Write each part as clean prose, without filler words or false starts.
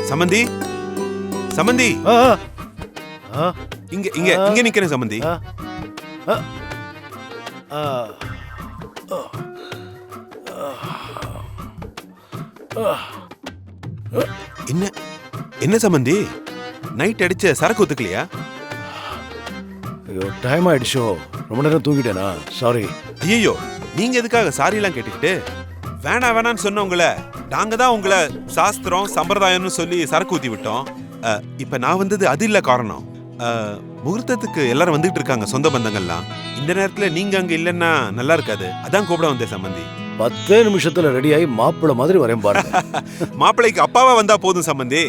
சம்பந்தி சம்பந்தி ஆ, ஆ, இங்க இங்க இங்க நிக்கிறேன் சம்பந்தி. ஆ, ஆ, ஆ, ஆ. என்ன என்ன சம்பந்தி, நைட் அடிச்ச சரக்கு ஒத்துக்கலையா? ஐயோ, டைம் ஆயிடுச்சோ, ரொம்ப நேரம் தூங்கிட்டேனா, சாரி. ஐயோ, நீங்க எதுக்காக சாரி எல்லாம் கேட்டுக்கிட்டு? வேணான்னு சொன்னவங்கள நாங்க தான் உங்களை சாஸ்திரம் சம்பிரதாயம்னு சொல்லி சரக்கு ஊத்தி விட்டோம். இப்ப நான் வந்தது அது இல்ல காரணம். முகூர்த்தத்துக்கு எல்லாரும் வந்துட்டு இருக்காங்க, சொந்த பந்தங்கள்லாம். இந்த நேரத்துல நீங்க அங்க இல்லன்னா நல்லா இருக்காது, அதான் கூப்பிட வந்தேன் சம்பந்தி. 10 நிமிஷத்துல ரெடியாகி மாப்பிள்ள மாதிரி வரேன் பாருங்க. மாப்பிள்ளைக்கு அப்பாவா வந்தா போதும் சம்பந்தி.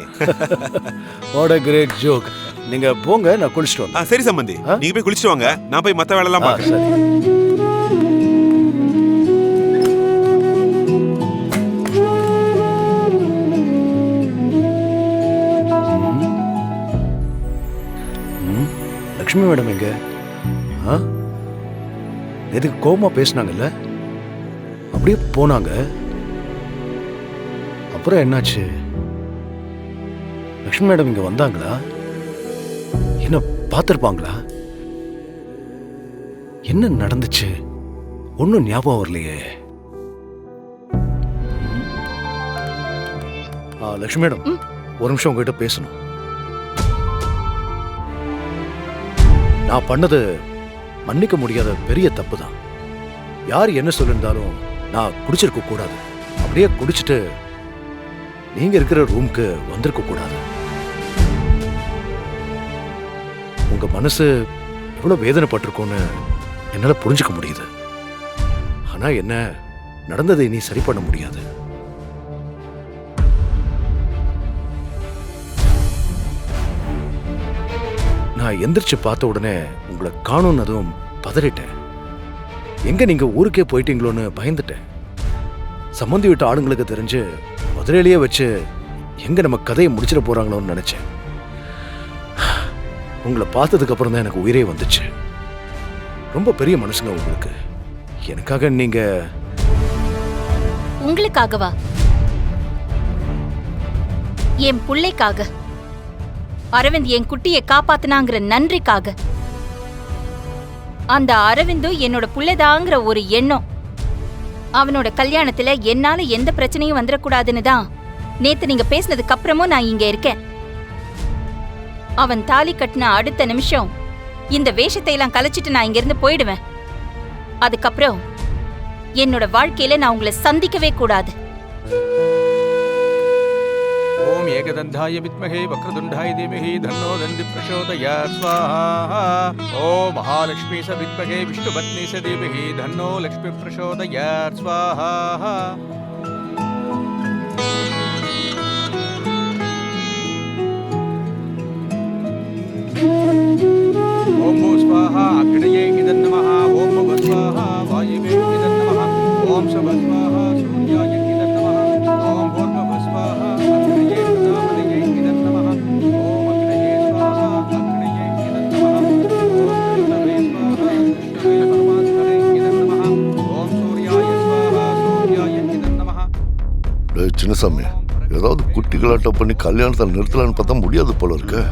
What a great joke. நீங்க போங்க, நான் குளிச்சுட்டு வரேன். சரி சம்பந்தி, நீங்க போய் குளிச்சுட்டு வாங்க, நான் போய் மத்த வேலை எல்லாம் பார்க்கறேன். சரி. லக்ஷ்மி மேடம் எங்க? எதுக்கு கோவமா பேசினாங்கல்ல, அப்படியே போனாங்க. அப்புறம் என்னாச்சு? லக்ஷ்மி மேடம் இங்க வந்தாங்களா? என்ன பார்த்திருப்பாங்களா? என்ன நடந்துச்சு? ஒன்னும் ஞாபகம் வரலையே. லக்ஷ்மி மேடம், ஒரு நிமிஷம் உங்ககிட்ட பேசணும். நான் பண்ணது மன்னிக்க முடியாத பெரிய தப்பு தான். யார் என்ன சொல்லியிருந்தாலும் நான் குடிச்சிருக்க கூடாது. அப்படியே குடிச்சிட்டு நீங்க இருக்கிற ரூம்க்கு வந்திருக்க கூடாது. உங்க மனசு எவ்வளவு வேதனைப்பட்டிருக்கோன்னு என்னால புரிஞ்சுக்க முடியுது. ஆனா என்ன நடந்ததை நீ சரி பண்ண முடியாது. நான் எந்திரிச்சு பார்த்த உடனே உங்களை காணும்னதும் பதறிட்டேன். எங்க நீங்க ஊருக்கே போயிட்டீங்களோன்னு பயந்துட்டேன். சம்பந்தி விட்ட ஆளுங்களுக்கு தெரிஞ்சு மதுரையிலேயே வச்சு எங்க நம்ம கதையை முடிச்சிட போறாங்களோன்னு நினைச்சேன். உங்களை பார்த்ததுக்கு அப்புறம் தான் எனக்கு உயிரே வந்துச்சு. ரொம்ப பெரிய மனசுங்க உங்களுக்கு. எனக்காக நீங்க. உங்களுக்காகவா? என் பிள்ளைக்காக. அரவிந்த் என் குட்டியை காப்பாத்தினாங்கிற நன்றிக்காக. அந்த அரவிந்தும் என்னோட புள்ளைதாங்கிற ஒரு எண்ணம். அவனோட கல்யாணத்துல என்னால எந்த பிரச்சனையும் வந்துடக்கூடாதுன்னு தான் நேத்து நீங்க பேசினதுக்கு அப்புறமும் நான் இங்க இருக்கேன். அவன் தாலி கட்டின அடுத்த நிமிஷம் இந்த வேஷத்தை எல்லாம் கலைச்சிட்டு நான் இங்க இருந்து போயிடுவேன். அதுக்கப்புறம் என்னோட வாழ்க்கையில நான் உங்களை சந்திக்கவே கூடாது. ஓம் ஏகதந்தாய வித்மஹே வக்ரதுண்டாய தீமஹி தன்னோ தந்தி பிரசோதயாத் ஸ்வாஹா. ஓம் மகாலட்சுமி ச வித்மஹே விஷ்ணுபத்னி ச தீமஹி தன்னோ லக்ஷ்மி பிரசோதயாத் ஸ்வாஹா. ஓம் பூ ஸ்வாஹா அக்னயே இதன் நமஹ. ஓம் பவ ஸ்வாஹா வாயுவே இதன் நமஹ. ஓம் சவ ஸ்வாஹா சூர்யாய இதன் நமஹ. ஓம் பூர்வ ஸ்வாஹா அக்னயே பிரஜாபதயே இதன் நமஹ. ஓம் அக்னயே ஸ்வாஹா அக்னயே இதன் நமஹ. ஓம் கிருஷ்ணவே ஸ்வாஹா கிருஷ்ணவே பரமாத்மனே இதன் நமஹ. ஓம் சூர்யாய ஸ்வாஹா சூர்யாய இதன் நமஹ. சின்னசாமி, ஏதாவது குட்டி கலாட்டம் பண்ணி கல்யாணத்தை நிறுத்தலான்னு பார்த்தா முடியாது போல இருக்கு.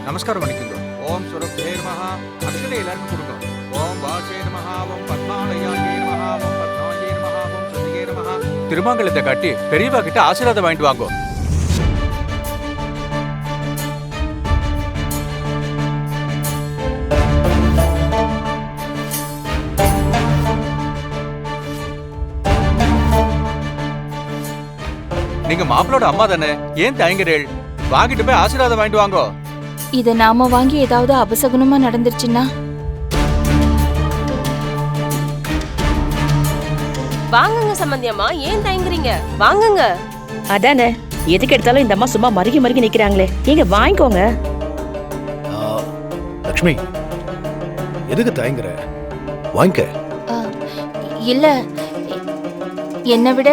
நமஸ்காரம் பண்ணிக்கோங்க. ஓம் சுரப்தே நமஹ. அக்ஷதை எல்லாருக்கும் கொடுக்கும். ஓம் வாசே நமஹ. ஓம் பத்மாலயாயே நமஹ. ஓம் பத்மாயே நமஹ. ஓம் சதியே நமஹ. திருமங்கலத்தை காட்டி பெரியவா கிட்ட ஆசீர்வாதம் வாங்கிட்டு வாங்கோ. நீங்க மாப்பிளோட அம்மா தானே, ஏன் தயங்குறீள்? வாங்கிட்டு போய் ஆசீர்வாதம் வாங்கிட்டு வாங்கோ. இத நாம வாங்கி ஏதாவது அபசகுனமா நடந்துருச்சுன்னா? வாங்குங்க சம்பந்தியம்மா, ஏன் தயங்குறீங்க? வாங்குங்க. அதானே, எதுக்கு எடுத்தாலும் இந்த அம்மா சும்மா மறுகி மறுகி நிக்கிறாங்களே. நீங்க வாங்கிக்கோங்க. லக்ஷ்மி, எதுக்கு தயங்குற? வாங்கிக்க. இல்ல, என்னை விட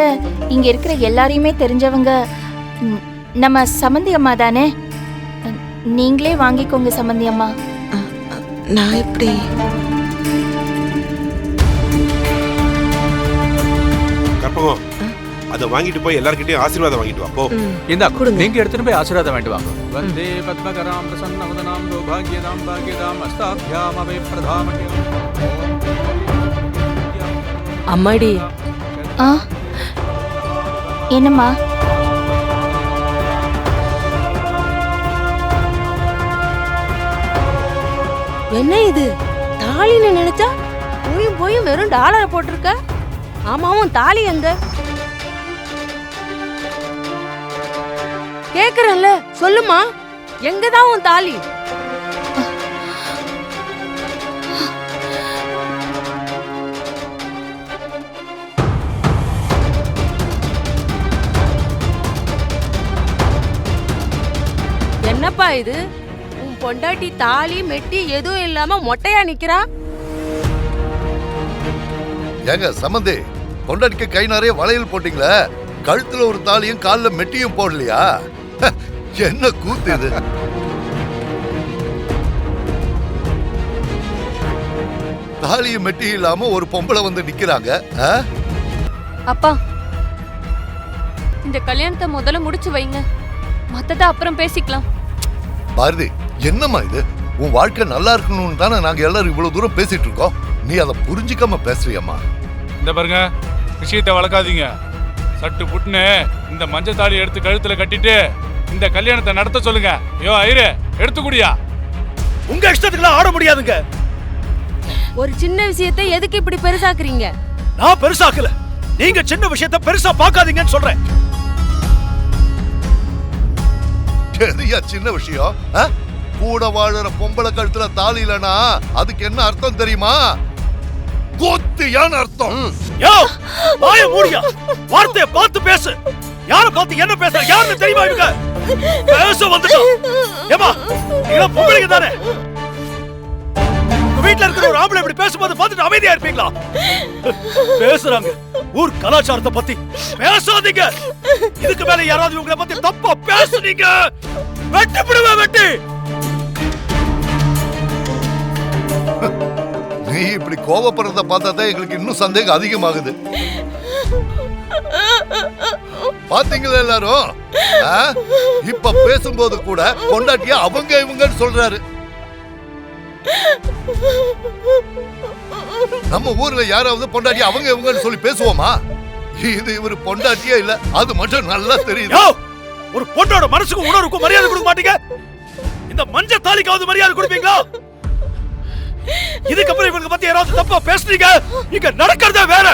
இங்க இருக்கிற எல்லாரையுமே தெரிஞ்சவங்க நம்ம சம்பந்தி அம்மா தானே. நீங்களே வாங்கிக்கோங்க சம்பந்தி அம்மா. நான் எப்படி? கற்பகம் அதை வாங்கிட்டு போய் எல்லார்கிட்டயும் ஆசீர்வாதம் வாங்கிட்டு வா போ. இந்த நீங்க எடுத்துட்டு போய் ஆசீர்வாதம் வேண்டி வாங்க. வந்தே பத்மகராம் பிரசன்னவதனாம் சௌபாகியதாம் பாக்யதாம் அஸ்தாபியாம் அவை பிரதாமகியம். அம்மாடி ஆ என்னம்மா? என்ன இது தாலின்னு நினைச்சா போயும் போயும் வெறும் டாலரை போட்டிருக்க. ஆமாவும் தாலி எங்க? கேக்குறேன்ல சொல்லுமா, எங்கதான் உன் தாலி? என்னப்பா இது, உன் பொண்டாட்டி தாலி மெட்டி எதுவும் இல்லாம மொட்டையா நிக்கிறா? ஏங்க சம்பந்தி, பொண்டாட்டிக்கு கை நிறைய வளையல் போட்டீங்களே, கழுத்துல ஒரு தாலியும் கால்ல மெட்டியும் போடலையா? என்ன கூத்து இது? தாலியும் மெட்டி இல்லாம ஒரு பொம்பளை வந்து நிக்கிறாங்க. அப்பா, இந்த கல்யாணத்தை முதல்ல முடிச்சு வைங்க, மத்தத அப்புறம் பேசிக்கலாம். பாரதி, என்னம்மா இது? உன் வாழ்க்கை நல்லா இருக்கணும்னு தானே நாங்க எல்லாரும் இவ்வளவு தூரம் பேசிட்டு இருக்கோம். நீ அதை புரிஞ்சுக்காம பேசுறியம்மா. இந்த பாருங்க, விஷயத்தை வளர்க்காதீங்க. சட்டு புட்டுன்னு இந்த மஞ்சள் தாலி எடுத்து கழுத்துல கட்டிட்டு இந்த கல்யாணத்தை நடத்த சொல்லுங்க. ஐயோ ஐயரே, எடுத்துக்கூடியா? உங்க இஷ்டத்துக்குலாம் ஆட முடியாதுங்க. ஒரு சின்ன விஷயத்தை எதுக்கு இப்படி பெருசாக்குறீங்க? நான் பெருசாக்கல, நீங்க சின்ன விஷயத்தை பெருசா பார்க்காதீங்கன்னு சொல்றேன். எதையா சின்ன விஷயம்? கூட வாழற பொம்பளை கழுத்துல தாலி இல்லனா அதுக்கு என்ன அர்த்தம் தெரியுமா? கோத்தியான அர்த்தம். யோ, வாய மூடியா, வார்த்தையை பார்த்து பேசு. யார பார்த்து என்ன பேசுற? யாருன்னு தெரியுமா இவங்க? பேச வந்துட்டோம். ஏமா, நீங்க பொம்பளைங்க தானே? வீட்ல இருக்கிற ஒரு ஆம்பளை இப்படி பேசும்போது பார்த்துட்டு அமைதியா இருப்பீங்களா? பேசுறாங்க ஊர் கலாச்சாரத்தை பத்தி. பேசாதீங்க. இதுக்கு மேல யாராவது உங்களை பத்தி தப்பா பேசுனீங்க வெட்டி விடுவேன், வெட்டி. நீ இப்படி கோவப்படுறத பார்த்தாதான் எங்களுக்கு இன்னும் சந்தேகம் அதிகமாகுது. பாத்தீங்களா எல்லாரும்? இப்ப பேசும்போது கூட பொண்டாட்டியா அவங்க இவங்கன்னு சொல்றாரு. நம்ம ஊர்ல யாராவது பொண்டாட்டி அவங்க இவங்கன்னு சொல்லி பேசுவோமா? இது இவரு பொண்டாட்டியே இல்ல, அது மட்டும் நல்லா தெரியுது. ஒரு பொண்ணோட மனசுக்கு உணர்வுக்கும் மரியாதை கொடுக்க மாட்டீங்க. இந்த மஞ்ச தாலிக்காவது மரியாதை கொடுப்பீங்களா? இதுக்கப்புறம் இவங்க பத்தி யாராவது தப்பா பேசுறீங்க, இங்க நடக்கிறதே வேற.